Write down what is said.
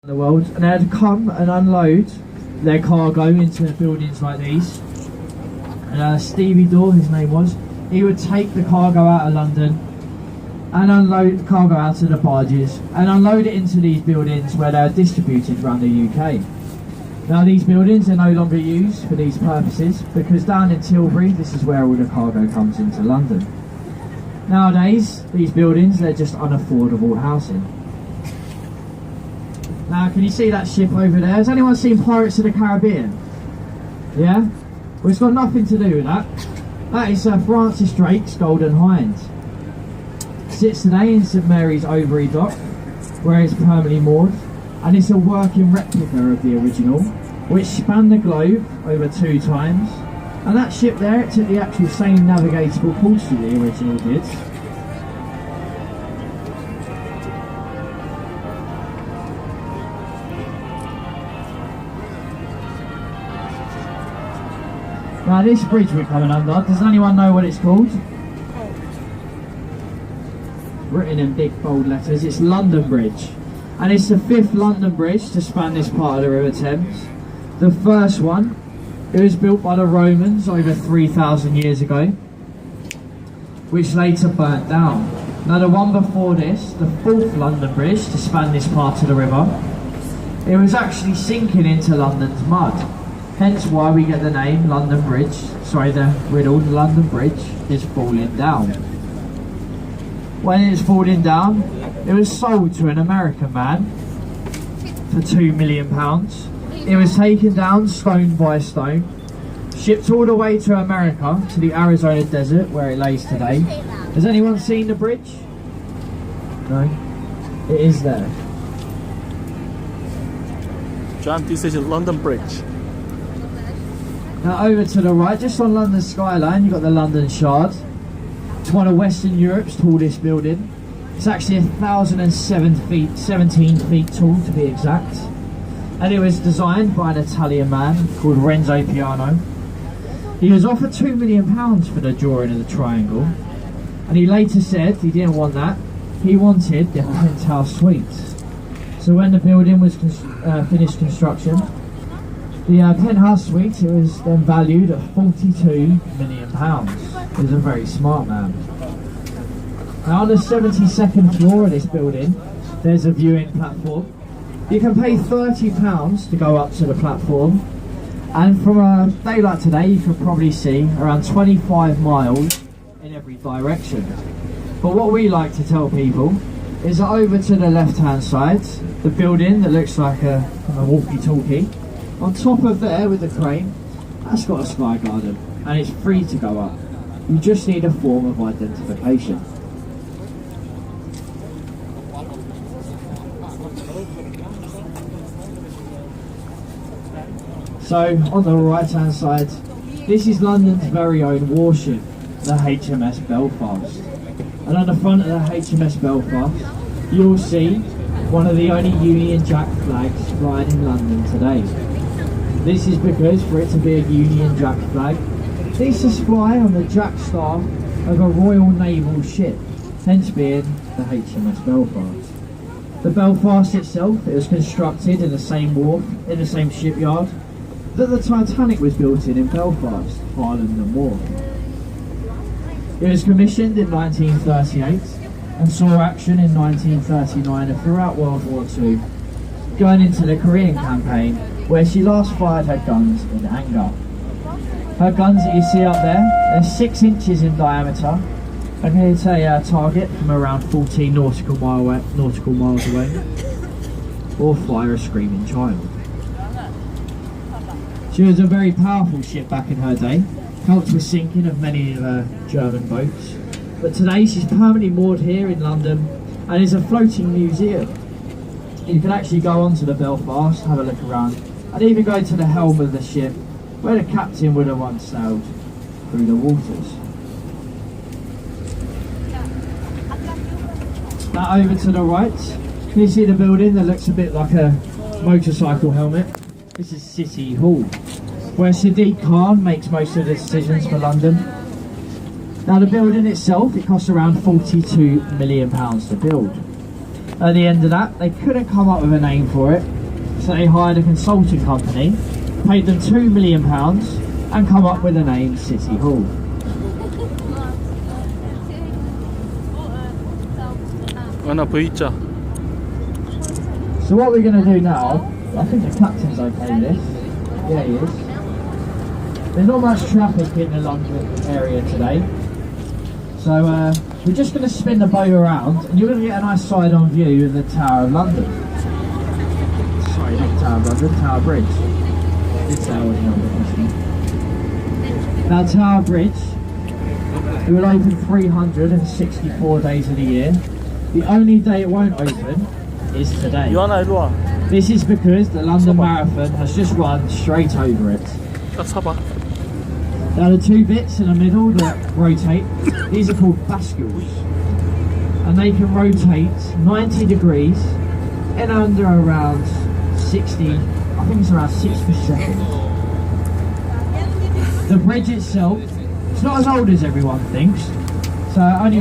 the world, and they'd come and unload their cargo into buildings like these. And Stevie Dorr, his name was, he would take the cargo out of London and unload the cargo out of the barges and unload it into these buildings where they're distributed around the UK. Now these buildings are no longer used for these purposes because down in Tilbury, this is where all the cargo comes into London. Nowadays, these buildings, they're just unaffordable housing. Now, can you see that ship over there? Has anyone seen Pirates of the Caribbean? Yeah? Well, it's got nothing to do with that. That is Francis Drake's Golden Hind. Sits today in St Mary's Overy Dock, where it's permanently moored, and it's a working replica of the original, which spanned the globe over 2 times. And that ship there, it took the actual same navigatable course that the original did. Now this bridge we're coming under, does anyone know what it's called? Written in big bold letters, it's London Bridge. And it's the 5th London Bridge to span this part of the River Thames. The first one, it was built by the Romans over 3,000 years ago, which later burnt down. Now the one before this, the 4th London Bridge to span this part of the river, it was actually sinking into London's mud. Hence why we get the name London Bridge, the riddle, London Bridge is falling down. When it was falling down, it was sold to an American man for £2 million. It was taken down stone by stone, shipped all the way to America, to the Arizona desert where it lays today. Has anyone seen the bridge? No? It is there. John, this is London Bridge. Now over to the right, just on London skyline, you've got the London Shard. It's one of Western Europe's tallest building. It's actually 1,017 feet tall to be exact. And it was designed by an Italian man called Renzo Piano. He was offered £2 million for the drawing of the triangle. And he later said he didn't want that. He wanted the penthouse suite. So when the building was finished construction, the penthouse suite, it was then valued at £42 million. He was a very smart man. Now on the 72nd floor of this building, there's a viewing platform. You can pay £30 to go up to the platform, and from a day like today you could probably see around 25 miles in every direction. But what we like to tell people is that over to the left hand side, the building that looks like a walkie-talkie, on top of there with the crane, that's got a sky garden and it's free to go up. You just need a form of identification. So on the right hand side, this is London's very own warship, the HMS Belfast. And on the front of the HMS Belfast, you'll see one of the only Union Jack flags flying in London today. This is because for it to be a Union Jack flag, it needs to fly on the Jack Star of a Royal Naval ship, hence being the HMS Belfast. The Belfast itself, it was constructed in the same wharf, in the same shipyard that the Titanic was built in Belfast, Harlem Wharf. It was commissioned in 1938 and saw action in 1939 and throughout World War II, going into the Korean campaign, where she last fired her guns in anger. Her guns that you see up there, they're 6 inches in diameter and hit a target from around 14 nautical miles away, or fire a screaming child. She was a very powerful ship back in her day, helped with sinking of many of her German boats. But today she's permanently moored here in London and is a floating museum. You can actually go onto the Belfast, have a look around, and even go to the helm of the ship where the captain would have once sailed through the waters. Now over to the right, can you see the building that looks a bit like a motorcycle helmet? This is City Hall, where Sadiq Khan makes most of the decisions for London. Now the building itself, it costs around £42 million to build. at the end of that, they couldn't come up with a name for it, so they hired a consulting company, paid them £2 million, and come up with the name City Hall. 하나 V자. So what we're going to do now, I think the captain's okay with this. Yeah, he is. There's not much traffic in the London area today. So we're just going to spin the boat around and you're going to get a nice side-on view of the Tower of London. Sorry, not Tower of London, Tower Bridge. This Tower was not listening. Now Tower Bridge, it will open 364 days of the year. The only day it won't open is today. 유한아 일로 와. This is because the London Marathon has just run straight over it. 딱 서봐. Now the two bits in the middle that rotate, these are called bascules. And they can rotate 90 degrees in under around 60, I think it's around 6 per second. The bridge itself, it's not as old as everyone thinks. So only